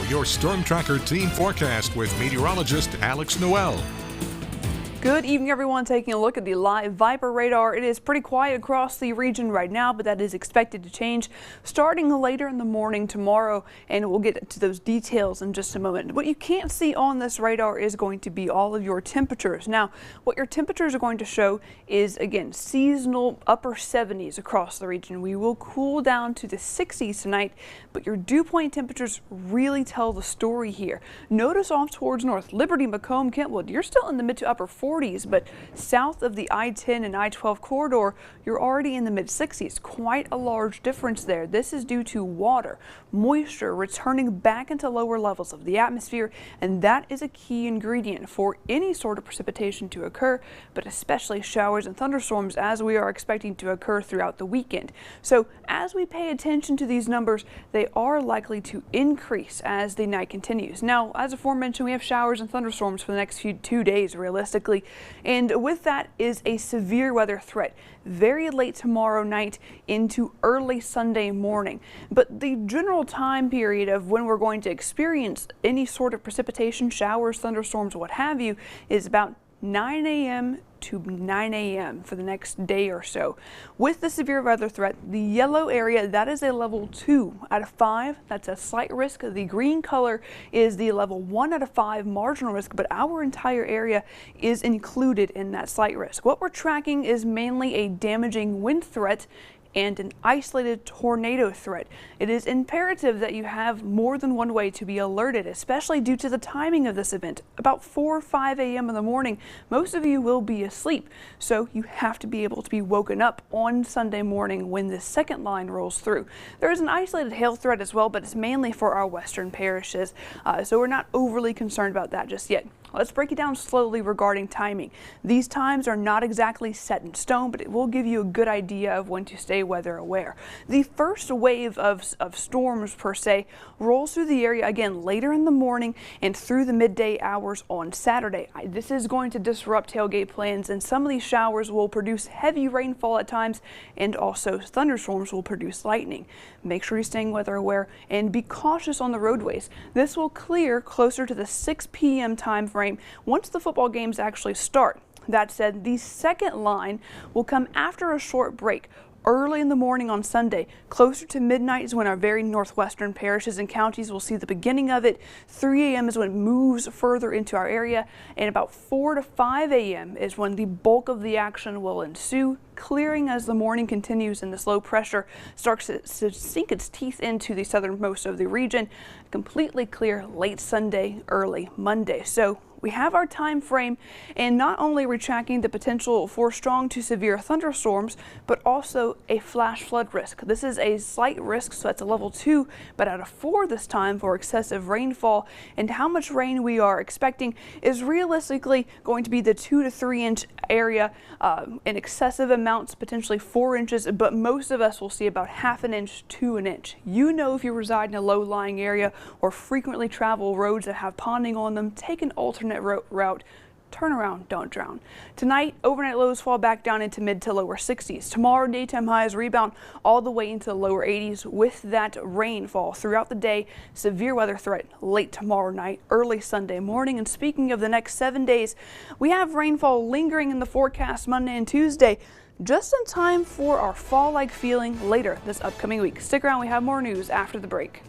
your Storm Tracker team forecast with meteorologist Alex Noel. Good evening, everyone. Taking a look at the live Viper radar. It is pretty quiet across the region right now, but that is expected to change starting later in the morning tomorrow, and we'll get to those details in just a moment. What you can't see on this radar is going to be all of your temperatures. Now, what your temperatures are going to show is, again, seasonal upper 70s across the region. We will cool down to the 60s tonight, but your dew point temperatures really tell the story here. Notice off towards North Liberty, Macomb, Kentwood, you're still in the mid to upper 40s, but south of the I-10 and I-12 corridor, you're already in the mid 60s. Quite a large difference there. This is due to water, moisture returning back into lower levels of the atmosphere, and that is a key ingredient for any sort of precipitation to occur, but especially showers and thunderstorms as we are expecting to occur throughout the weekend. So as we pay attention to these numbers, they are likely to increase as the night continues. Now, as aforementioned, we have showers and thunderstorms for the next 2 days realistically. And with that is a severe weather threat very late tomorrow night into early Sunday morning. But the general time period of when we're going to experience any sort of precipitation, showers, thunderstorms, what have you, is about 9 a.m. to 9 a.m. for the next day or so. With the severe weather threat, the yellow area, that is a level 2 out of 5. That's a slight risk. The green color is the level 1 out of 5 marginal risk, but our entire area is included in that slight risk. What we're tracking is mainly a damaging wind threat and an isolated tornado threat. It is imperative that you have more than one way to be alerted, especially due to the timing of this event. About 4 or 5 a.m. in the morning, most of you will be asleep, so you have to be able to be woken up on Sunday morning when the second line rolls through. There is an isolated hail threat as well, but it's mainly for our western parishes, so we're not overly concerned about that just yet. Let's break it down slowly regarding timing. These times are not exactly set in stone, but it will give you a good idea of when to stay weather aware. The first wave of storms per se rolls through the area again later in the morning and through the midday hours on Saturday. This is going to disrupt tailgate plans, and some of these showers will produce heavy rainfall at times, and also thunderstorms will produce lightning. Make sure you're staying weather aware and be cautious on the roadways. This will clear closer to the 6 p.m. time frame once the football games actually start. That said, the second line will come after a short break. Early in the morning on Sunday, closer to midnight is when our very northwestern parishes and counties will see the beginning of it. 3 a.m. is when it moves further into our area, and about 4 to 5 a.m. is when the bulk of the action will ensue, clearing as the morning continues and this low pressure starts to sink its teeth into the southernmost of the region. Completely clear late Sunday, early Monday. So we have our time frame, and not only are we tracking the potential for strong to severe thunderstorms, but also a flash flood risk. This is a slight risk, so that's a level 2, but out of 4 this time for excessive rainfall. And how much rain we are expecting is realistically going to be the 2 to 3 inch area, in excessive amounts, potentially 4 inches, but most of us will see about ½ an inch to an inch. You know, if you reside in a low-lying area or frequently travel roads that have ponding on them, take an alternate route. Turn around, don't drown. Tonight, overnight lows fall back down into mid to lower 60s. Tomorrow, daytime highs rebound all the way into the lower 80s with that rainfall throughout the day. Severe weather threat late tomorrow night, early Sunday morning. And speaking of the next 7 days, we have rainfall lingering in the forecast Monday and Tuesday, just in time for our fall-like feeling later this upcoming week. Stick around, we have more news after the break.